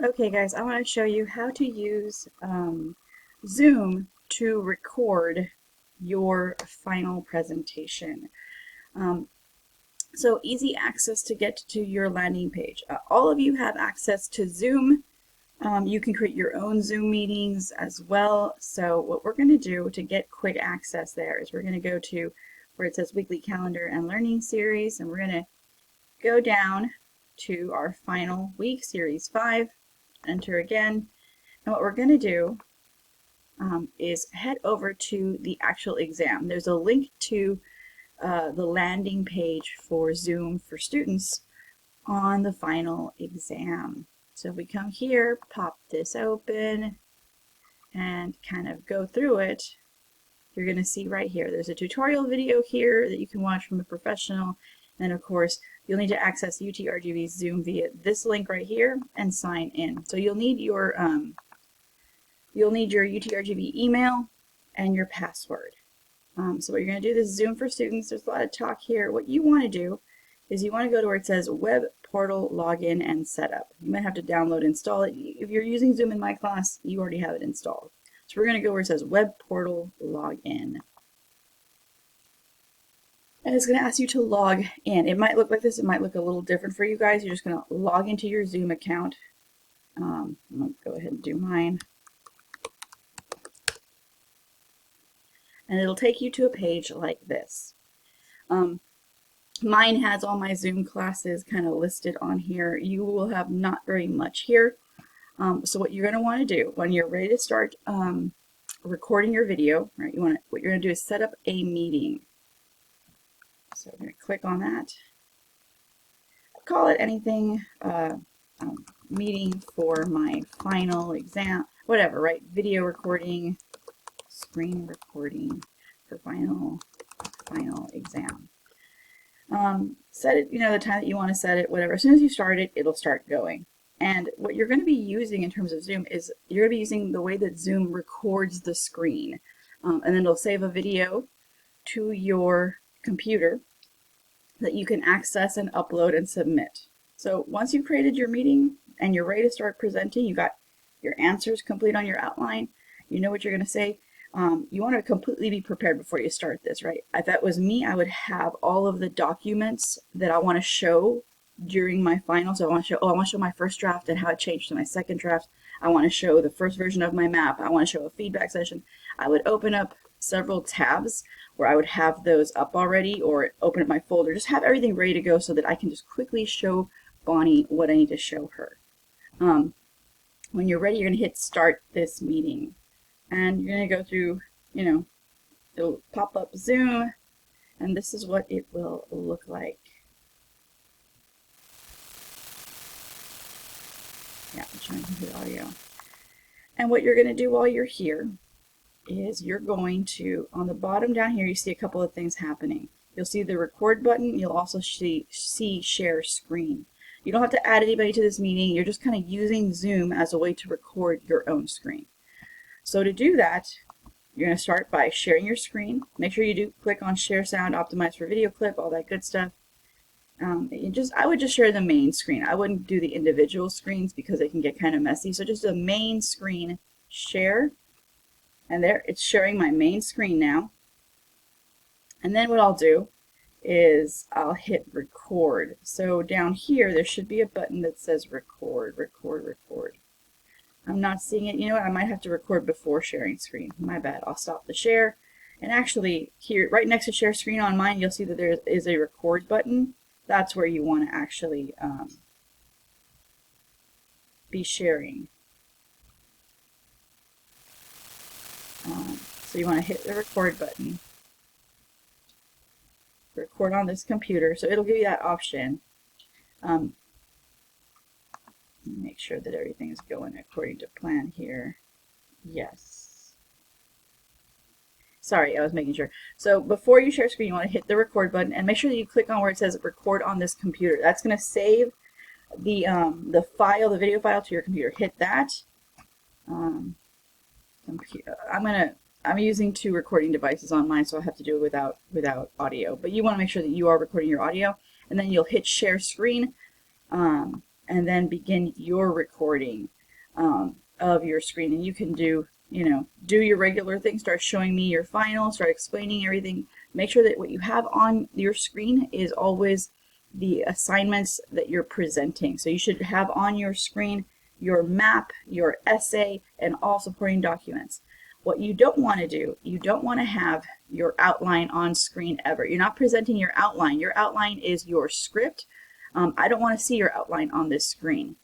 Okay guys, I want to show you how to use Zoom to record your final presentation. Um, so easy access to get to your landing page. All of you have access to Zoom. You can create your own Zoom meetings as well. So what we're going to do to get quick access there is we're going to go to where it says weekly calendar and learning series, and we're going to go down to our final week, series 5. Enter again, and what we're going to do is head over to the actual exam. There's a link to the landing page for Zoom for students on the final exam. So if we come here, pop this open, and kind of go through it, you're going to see right here, there's a tutorial video here that you can watch from a professional, and of course you'll need to access UTRGV's Zoom via this link right here and sign in. So you'll need your UTRGV email and your password. So what you're going to do, this is Zoom for Students. There's a lot of talk here. What you want to do is you want to go to where it says Web Portal Login and Setup. You might have to download and install it. If you're using Zoom in my class, you already have it installed. So we're going to go where it says Web Portal Login. And it's going to ask you to log in. It might look like this. It might look a little different for you guys. You're just going to log into your Zoom account. I'm going to go ahead and do mine. And it'll take you to a page like this. Mine has all my Zoom classes kind of listed on here. You will have not very much here. So what you're going to want to do when you're ready to start recording your video, right? What you're going to do is set up a meeting. So I'm going to click on that. Call it anything. Meeting for my final exam, whatever, right? Video recording, screen recording for final exam. Set it, the time that you want to set it, whatever. As soon as you start it, it'll start going. And what you're going to be using in terms of Zoom is you're going to be using the way that Zoom records the screen. And then it'll save a video to your computer that you can access and upload and submit. So once you've created your meeting and you're ready to start presenting, you got your answers complete on your outline, you know what you're going to say. You want to completely be prepared before you start this, right? If that was me, I would have all of the documents that I want to show during my final. So I want to show my first draft and how it changed to my second draft. I want to show the first version of my map. I want to show a feedback session. I would open up several tabs where I would have those up already, or open up my folder, just have everything ready to go so that I can just quickly show Bonnie what I need to show her. When you're ready, you're going to hit start this meeting. And you're going to go through, it'll pop up Zoom, and this is what it will look like. Yeah, I'm trying to hear audio. And what you're going to do while you're here is you're going to, on the bottom down here, you see a couple of things happening. You'll see the record button. You'll also see share screen. You don't have to add anybody to this meeting. You're just kind of using Zoom as a way to record your own screen. So to do that, you're going to start by sharing your screen. Make sure you do click on share sound, optimize for video clip, all that good stuff. I would just share the main screen. I wouldn't do the individual screens because they can get kind of messy. So just the main screen share. And there, it's sharing my main screen now. And then what I'll do is I'll hit record. So down here, there should be a button that says record, record, record. I'm not seeing it. You know what? I might have to record before sharing screen. My bad. I'll stop the share. And actually, here, right next to share screen on mine, you'll see that there is a record button. That's where you want to actually be sharing. So you want to hit the record button. Record on this computer. So it'll give you that option. Make sure that everything is going according to plan here. Yes. Sorry, I was making sure. So before you share screen, you want to hit the record button and make sure that you click on where it says record on this computer. That's going to save the file, the video file, to your computer. Hit that. I'm using 2 recording devices on mine, so I have to do it without audio. But you want to make sure that you are recording your audio, and then you'll hit share screen. And and then begin your recording of your screen. And you can do, do your regular thing, start showing me your final, start explaining everything. Make sure that what you have on your screen is always the assignments that you're presenting. So you should have on your screen your map, your essay, and all supporting documents. What you don't want to do, you don't want to have your outline on screen ever. You're not presenting your outline. Your outline is your script. I don't want to see your outline on this screen.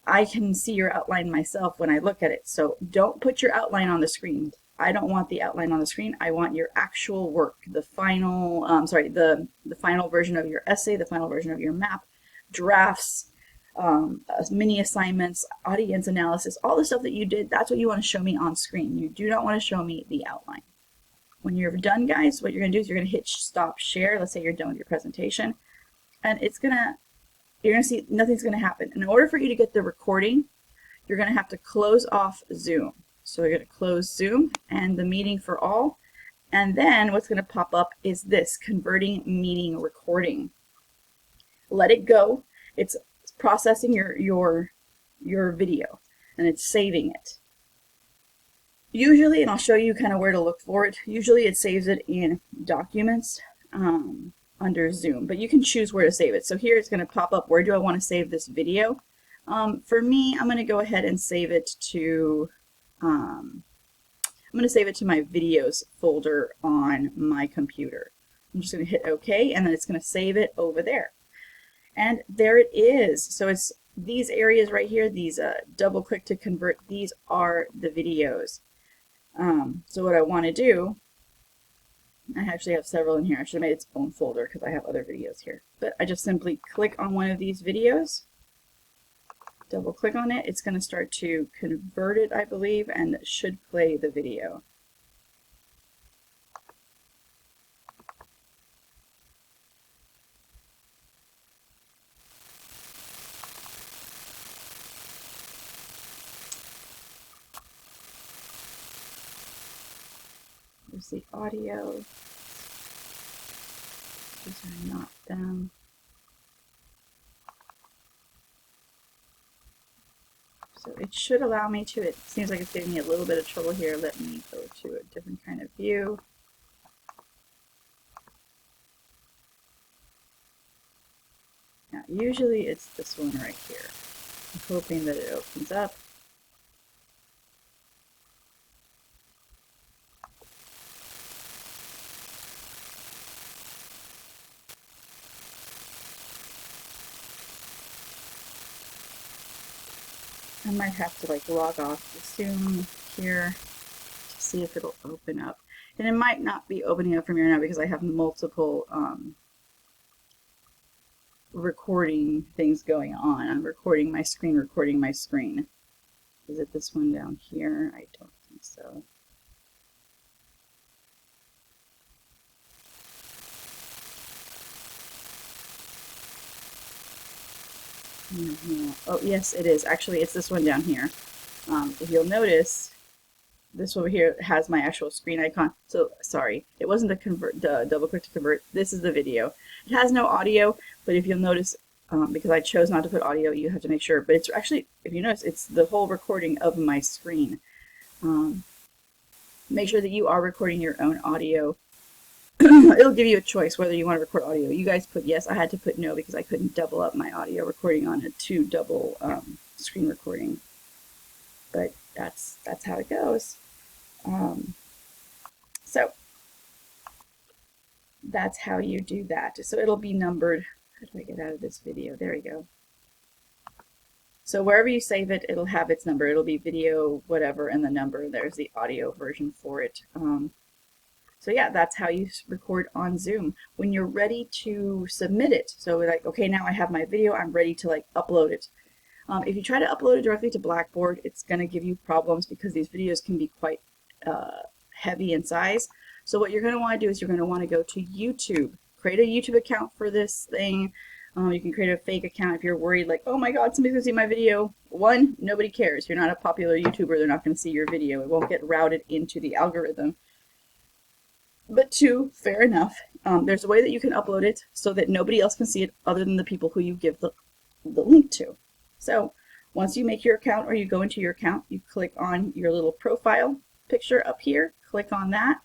I can see your outline myself when I look at it. So don't put your outline on the screen. I don't want the outline on the screen. I want your actual work, the final, the final version of your essay, the final version of your map, drafts, mini assignments, audience analysis, all the stuff that you did. That's what you want to show me on screen. You do not want to show me the outline. When you're done, guys, what you're going to do is you're going to hit stop share. Let's say you're done with your presentation, and you're going to see nothing's going to happen. In order for you to get the recording, you're going to have to close off Zoom. So you're going to close Zoom and the meeting for all, and then what's going to pop up is this, converting meeting recording. Let it go. It's processing your video, and it's saving it. Usually, and I'll show you kind of where to look for it, usually it saves it in documents under Zoom, but you can choose where to save it. So here it's going to pop up, where do I want to save this video? For me, I'm going to go ahead and save it to I'm going to save it to my videos folder on my computer. I'm just going to hit OK, and then it's going to save it over there. And there it is. So it's these areas right here, these double click to convert, these are the videos. So what I want to do, I actually have several in here. I should have made its own folder because I have other videos here. But I just simply click on one of these videos, double click on it. It's going to start to convert it, I believe, and it should play the video. There's the audio. These are not them. So it should allow me to, it seems like it's giving me a little bit of trouble here. Let me go to a different kind of view. Now, usually it's this one right here. I'm hoping that it opens up. I might have to like log off the Zoom here to see if it'll open up. And it might not be opening up from here now because I have multiple recording things going on. I'm recording my screen, Is it this one down here? I don't think so. Oh, yes, it is. Actually, it's this one down here. If you'll notice, this over here has my actual screen icon. So, sorry, it wasn't the double click to convert. This is the video. It has no audio, but if you'll notice, because I chose not to put audio, you have to make sure. But it's actually, if you notice, it's the whole recording of my screen. Make sure that you are recording your own audio. It'll give you a choice whether you want to record audio. You guys put yes. I had to put no because I couldn't double up my audio recording on a double screen recording. But that's how it goes. So that's how you do that. So it'll be numbered. How do I get out of this video? There we go. So wherever you save it, it'll have its number. It'll be video, whatever, and the number. There's the audio version for it. So yeah, that's how you record on Zoom. When you're ready to submit it, so we're like, okay, now I have my video, I'm ready to like upload it. If you try to upload it directly to Blackboard, it's going to give you problems because these videos can be quite heavy in size. So what you're going to want to do is you're going to want to go to YouTube. Create a YouTube account for this thing. You can create a fake account if you're worried like, oh my god, somebody's going to see my video. One, nobody cares. You're not a popular YouTuber. They're not going to see your video. It won't get routed into the algorithm. But two, fair enough. There's a way that you can upload it so that nobody else can see it other than the people who you give the link to. So once you make your account or you go into your account, you click on your little profile picture up here, click on that,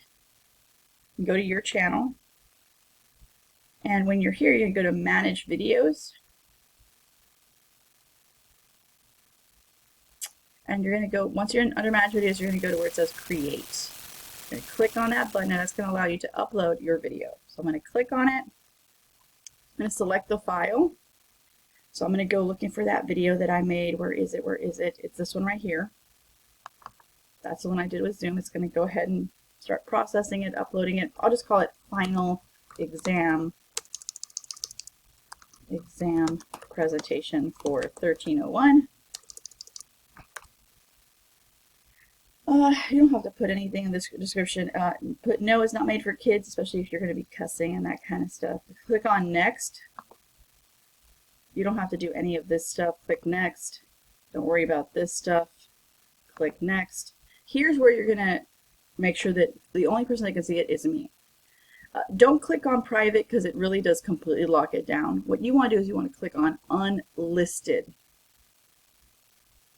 go to your channel, and when you're here, you're going to go to Manage Videos, and you're going to go, once you're under Manage Videos, you're going to go to where it says Create. You're going to click on that button, and that's going to allow you to upload your video. So I'm going to click on it, I'm going to select the file. So I'm going to go looking for that video that I made. Where is it? Where is it? It's this one right here. That's the one I did with Zoom. It's going to go ahead and start processing it, uploading it. I'll just call it Final Exam Presentation for 1301. You don't have to put anything in this description. Put no, it's not made for kids, especially if you're going to be cussing and that kind of stuff. Click on Next. You don't have to do any of this stuff. Click Next. Don't worry about this stuff. Click Next. Here's where you're going to make sure that the only person that can see it is me. Don't click on private because it really does completely lock it down. What you want to do is you want to click on unlisted.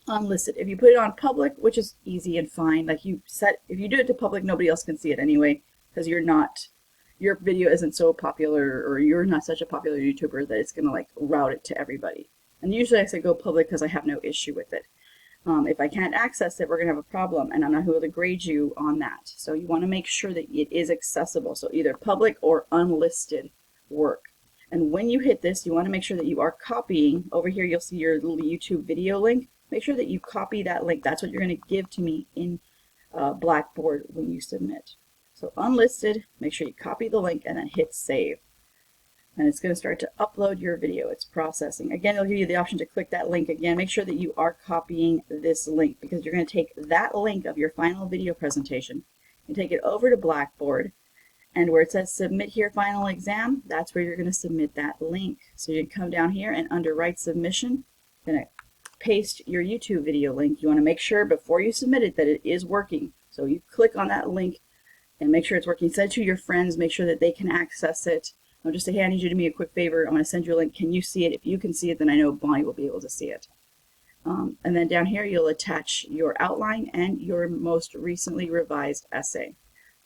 Unlisted. If you put it on public, which is easy and fine, like you set, if you do it to public, nobody else can see it anyway because your video isn't so popular, or you're not such a popular YouTuber that it's going to like route it to everybody. And usually I say go public because I have no issue with it. If I can't access it, we're going to have a problem, and I'm not able to grade you on that. So you want to make sure that it is accessible. So either public or unlisted work. And when you hit this, you want to make sure that you are copying. Over here, you'll see your little YouTube video link. Make sure that you copy that link. That's what you're going to give to me in Blackboard when you submit. So unlisted, make sure you copy the link and then hit save. And it's going to start to upload your video. It's processing. Again, it'll give you the option to click that link again. Make sure that you are copying this link because you're going to take that link of your final video presentation and take it over to Blackboard. And where it says submit here final exam, that's where you're going to submit that link. So you come down here and under write submission, you're going to paste your YouTube video link. You want to make sure before you submit it that it is working. So you click on that link and make sure it's working. Send it to your friends. Make sure that they can access it. I'll just say, hey, I need you to do me a quick favor. I'm going to send you a link. Can you see it? If you can see it, then I know Bonnie will be able to see it. And then down here, you'll attach your outline and your most recently revised essay.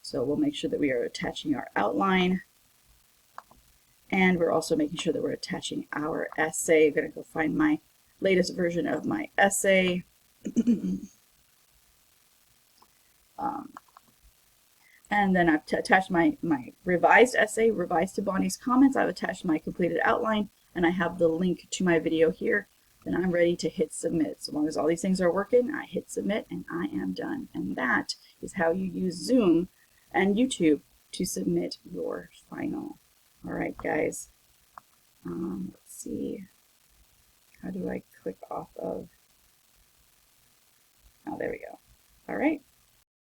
So we'll make sure that we are attaching our outline. And we're also making sure that we're attaching our essay. I'm going to go find my latest version of my essay. And then I've attached my revised essay, revised to Bonnie's comments. I've attached my completed outline, and I have the link to my video here. Then I'm ready to hit submit. So long as all these things are working, I hit submit, and I am done. And that is how you use Zoom and YouTube to submit your final. All right, guys. Let's see. How do I click off of? Oh, there we go. All right.